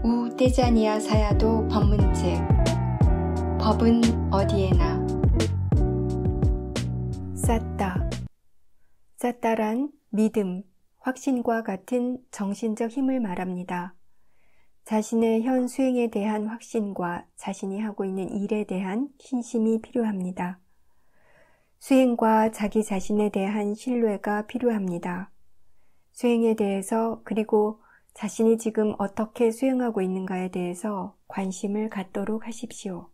우 떼자니아 사야도 법문책. 법은 어디에나. 쌌다란 믿음, 확신과 같은 정신적 힘을 말합니다. 자신의 현 수행에 대한 확신과 자신이 하고 있는 일에 대한 신심이 필요합니다. 수행과 자기 자신에 대한 신뢰가 필요합니다. 수행에 대해서 그리고 자신이 지금 어떻게 수행하고 있는가에 대해서 관심을 갖도록 하십시오.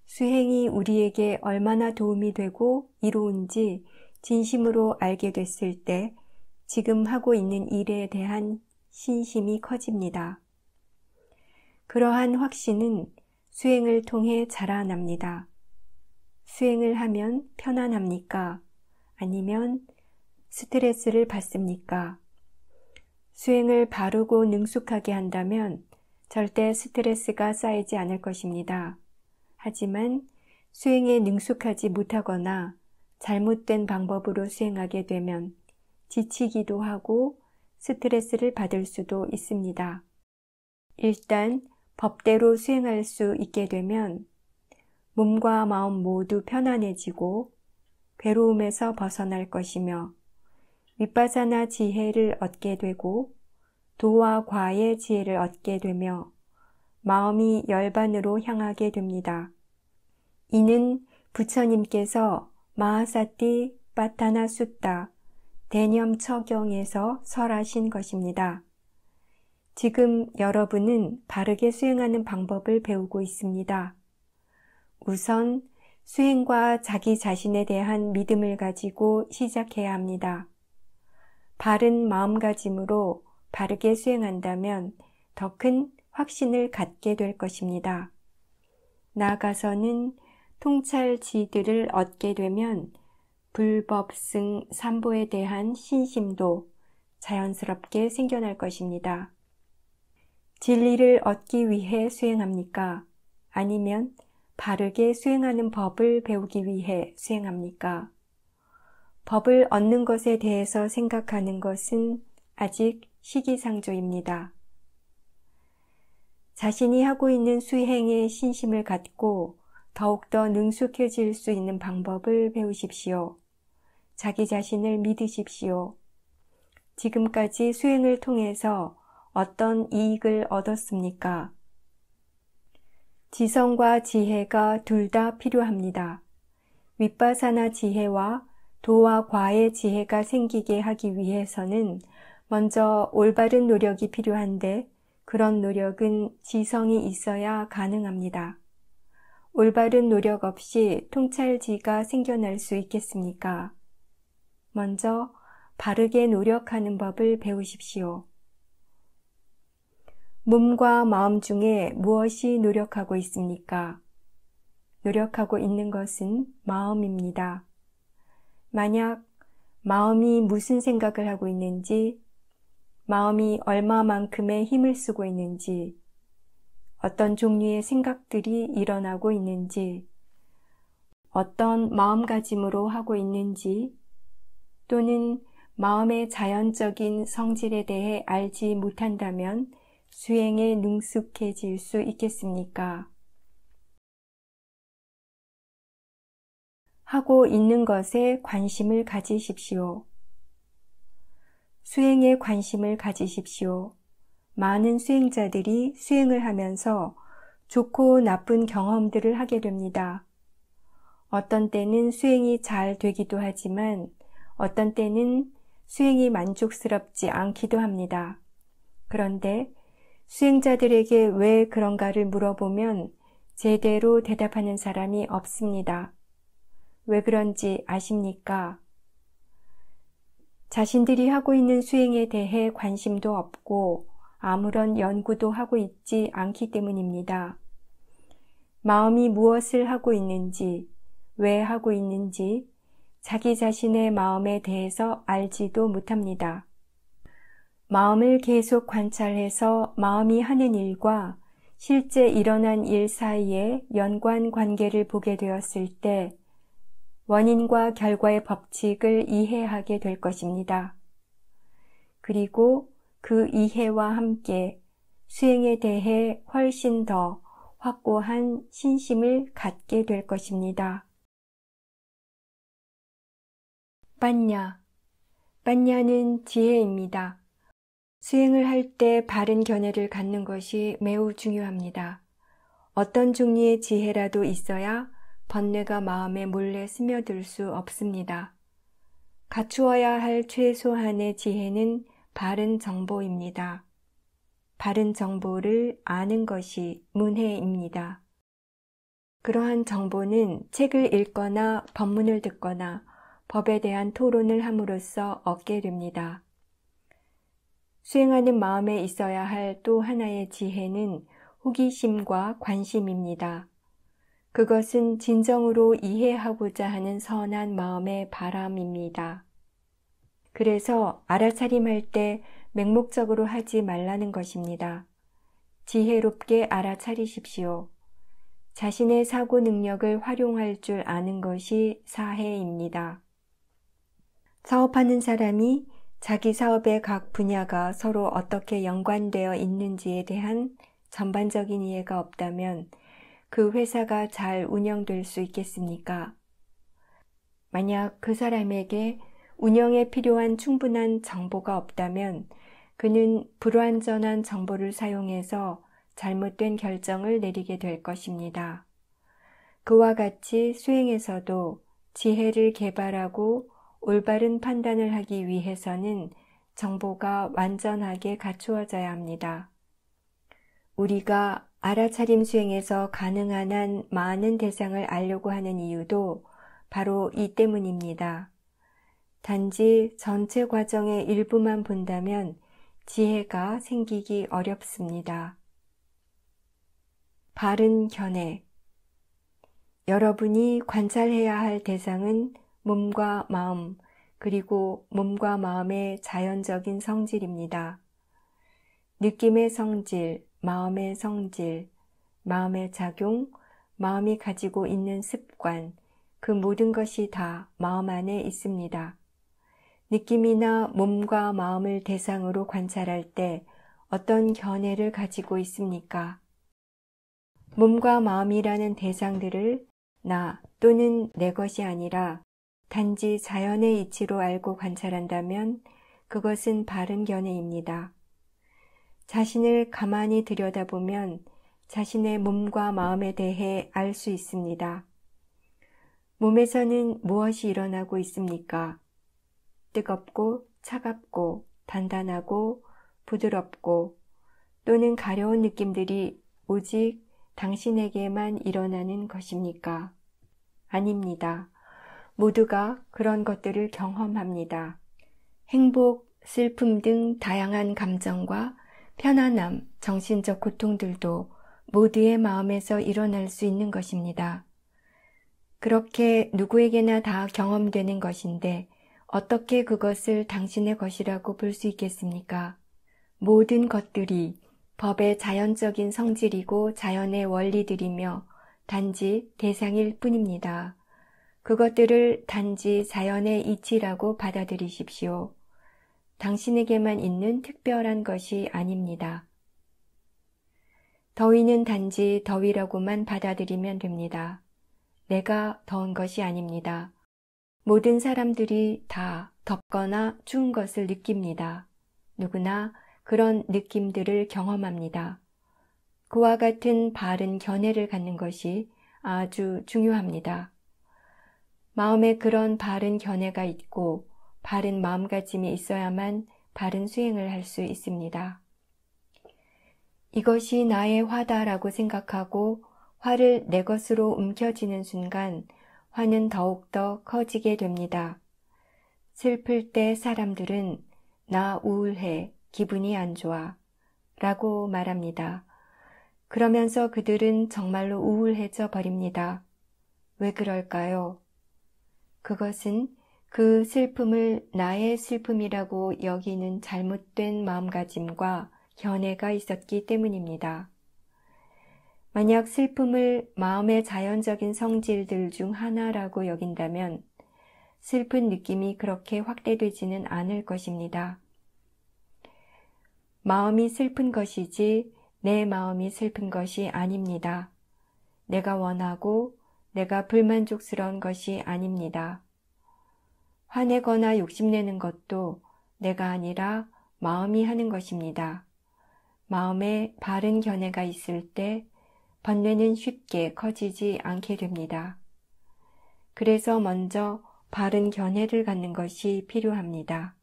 수행이 우리에게 얼마나 도움이 되고 이로운지 진심으로 알게 됐을 때 지금 하고 있는 일에 대한 신심이 커집니다. 그러한 확신은 수행을 통해 자라납니다. 수행을 하면 편안합니까? 아니면 스트레스를 받습니까? 수행을 바르고 능숙하게 한다면 절대 스트레스가 쌓이지 않을 것입니다. 하지만 수행에 능숙하지 못하거나 잘못된 방법으로 수행하게 되면 지치기도 하고 스트레스를 받을 수도 있습니다. 일단 법대로 수행할 수 있게 되면 몸과 마음 모두 편안해지고 괴로움에서 벗어날 것이며 위파사나 지혜를 얻게 되고 도와 과의 지혜를 얻게 되며 마음이 열반으로 향하게 됩니다. 이는 부처님께서 마하사티 빠타나 숫다 대념처경에서 설하신 것입니다. 지금 여러분은 바르게 수행하는 방법을 배우고 있습니다. 우선 수행과 자기 자신에 대한 믿음을 가지고 시작해야 합니다. 바른 마음가짐으로 바르게 수행한다면 더 큰 확신을 갖게 될 것입니다. 나아가서는 통찰지들을 얻게 되면 불법승 삼보에 대한 신심도 자연스럽게 생겨날 것입니다. 진리를 얻기 위해 수행합니까? 아니면 바르게 수행하는 법을 배우기 위해 수행합니까? 법을 얻는 것에 대해서 생각하는 것은 아직 시기상조입니다. 자신이 하고 있는 수행에 신심을 갖고 더욱더 능숙해질 수 있는 방법을 배우십시오. 자기 자신을 믿으십시오. 지금까지 수행을 통해서 어떤 이익을 얻었습니까? 지성과 지혜가 둘 다 필요합니다. 위파사나 지혜와 도와 과의 지혜가 생기게 하기 위해서는 먼저 올바른 노력이 필요한데 그런 노력은 지성이 있어야 가능합니다. 올바른 노력 없이 통찰지가 생겨날 수 있겠습니까? 먼저 바르게 노력하는 법을 배우십시오. 몸과 마음 중에 무엇이 노력하고 있습니까? 노력하고 있는 것은 마음입니다. 만약 마음이 무슨 생각을 하고 있는지, 마음이 얼마만큼의 힘을 쓰고 있는지, 어떤 종류의 생각들이 일어나고 있는지, 어떤 마음가짐으로 하고 있는지, 또는 마음의 자연적인 성질에 대해 알지 못한다면 수행에 능숙해질 수 있겠습니까? 하고 있는 것에 관심을 가지십시오. 수행에 관심을 가지십시오. 많은 수행자들이 수행을 하면서 좋고 나쁜 경험들을 하게 됩니다. 어떤 때는 수행이 잘 되기도 하지만 어떤 때는 수행이 만족스럽지 않기도 합니다. 그런데 수행자들에게 왜 그런가를 물어보면 제대로 대답하는 사람이 없습니다. 왜 그런지 아십니까? 자신들이 하고 있는 수행에 대해 관심도 없고 아무런 연구도 하고 있지 않기 때문입니다. 마음이 무엇을 하고 있는지, 왜 하고 있는지 자기 자신의 마음에 대해서 알지도 못합니다. 마음을 계속 관찰해서 마음이 하는 일과 실제 일어난 일 사이에 연관 관계를 보게 되었을 때 원인과 결과의 법칙을 이해하게 될 것입니다. 그리고 그 이해와 함께 수행에 대해 훨씬 더 확고한 신심을 갖게 될 것입니다. 빠냐. 빠냐는 지혜입니다. 수행을 할 때 바른 견해를 갖는 것이 매우 중요합니다. 어떤 종류의 지혜라도 있어야 번뇌가 마음에 몰래 스며들 수 없습니다. 갖추어야 할 최소한의 지혜는 바른 정보입니다. 바른 정보를 아는 것이 문해입니다. 그러한 정보는 책을 읽거나 법문을 듣거나 법에 대한 토론을 함으로써 얻게 됩니다. 수행하는 마음에 있어야 할 또 하나의 지혜는 호기심과 관심입니다. 그것은 진정으로 이해하고자 하는 선한 마음의 바람입니다. 그래서 알아차림할 때 맹목적으로 하지 말라는 것입니다. 지혜롭게 알아차리십시오. 자신의 사고 능력을 활용할 줄 아는 것이 사해입니다. 사업하는 사람이 자기 사업의 각 분야가 서로 어떻게 연관되어 있는지에 대한 전반적인 이해가 없다면 그 회사가 잘 운영될 수 있겠습니까? 만약 그 사람에게 운영에 필요한 충분한 정보가 없다면 그는 불완전한 정보를 사용해서 잘못된 결정을 내리게 될 것입니다. 그와 같이 수행에서도 지혜를 개발하고 올바른 판단을 하기 위해서는 정보가 완전하게 갖추어져야 합니다. 우리가 알아차림 수행에서 가능한 한 많은 대상을 알려고 하는 이유도 바로 이 때문입니다. 단지 전체 과정의 일부만 본다면 지혜가 생기기 어렵습니다. 바른 견해. 여러분이 관찰해야 할 대상은 몸과 마음, 그리고 몸과 마음의 자연적인 성질입니다. 느낌의 성질, 마음의 성질, 마음의 작용, 마음이 가지고 있는 습관, 그 모든 것이 다 마음 안에 있습니다. 느낌이나 몸과 마음을 대상으로 관찰할 때 어떤 견해를 가지고 있습니까? 몸과 마음이라는 대상들을 나 또는 내 것이 아니라 단지 자연의 이치로 알고 관찰한다면 그것은 바른 견해입니다. 자신을 가만히 들여다보면 자신의 몸과 마음에 대해 알 수 있습니다. 몸에서는 무엇이 일어나고 있습니까? 뜨겁고 차갑고 단단하고 부드럽고 또는 가려운 느낌들이 오직 당신에게만 일어나는 것입니까? 아닙니다. 모두가 그런 것들을 경험합니다. 행복, 슬픔 등 다양한 감정과 편안함, 정신적 고통들도 모두의 마음에서 일어날 수 있는 것입니다. 그렇게 누구에게나 다 경험되는 것인데 어떻게 그것을 당신의 것이라고 볼 수 있겠습니까? 모든 것들이 법의 자연적인 성질이고 자연의 원리들이며 단지 대상일 뿐입니다. 그것들을 단지 자연의 이치라고 받아들이십시오. 당신에게만 있는 특별한 것이 아닙니다. 더위는 단지 더위라고만 받아들이면 됩니다. 내가 더운 것이 아닙니다. 모든 사람들이 다 덥거나 추운 것을 느낍니다. 누구나 그런 느낌들을 경험합니다. 그와 같은 바른 견해를 갖는 것이 아주 중요합니다. 마음에 그런 바른 견해가 있고 바른 마음가짐이 있어야만 바른 수행을 할 수 있습니다. 이것이 나의 화다라고 생각하고 화를 내 것으로 움켜쥐는 순간 화는 더욱더 커지게 됩니다. 슬플 때 사람들은 나 우울해, 기분이 안 좋아 라고 말합니다. 그러면서 그들은 정말로 우울해져 버립니다. 왜 그럴까요? 그것은 그 슬픔을 나의 슬픔이라고 여기는 잘못된 마음가짐과 견해가 있었기 때문입니다. 만약 슬픔을 마음의 자연적인 성질들 중 하나라고 여긴다면 슬픈 느낌이 그렇게 확대되지는 않을 것입니다. 마음이 슬픈 것이지 내 마음이 슬픈 것이 아닙니다. 내가 원하고 내가 불만족스러운 것이 아닙니다. 화내거나 욕심내는 것도 내가 아니라 마음이 하는 것입니다. 마음에 바른 견해가 있을 때 번뇌는 쉽게 커지지 않게 됩니다. 그래서 먼저 바른 견해를 갖는 것이 필요합니다.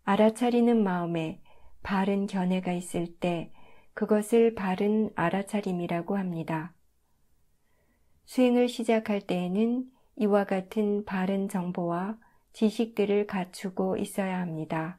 알아차리는 마음에 바른 견해가 있을 때 그것을 바른 알아차림이라고 합니다. 수행을 시작할 때에는 이와 같은 바른 정보와 지식들을 갖추고 있어야 합니다.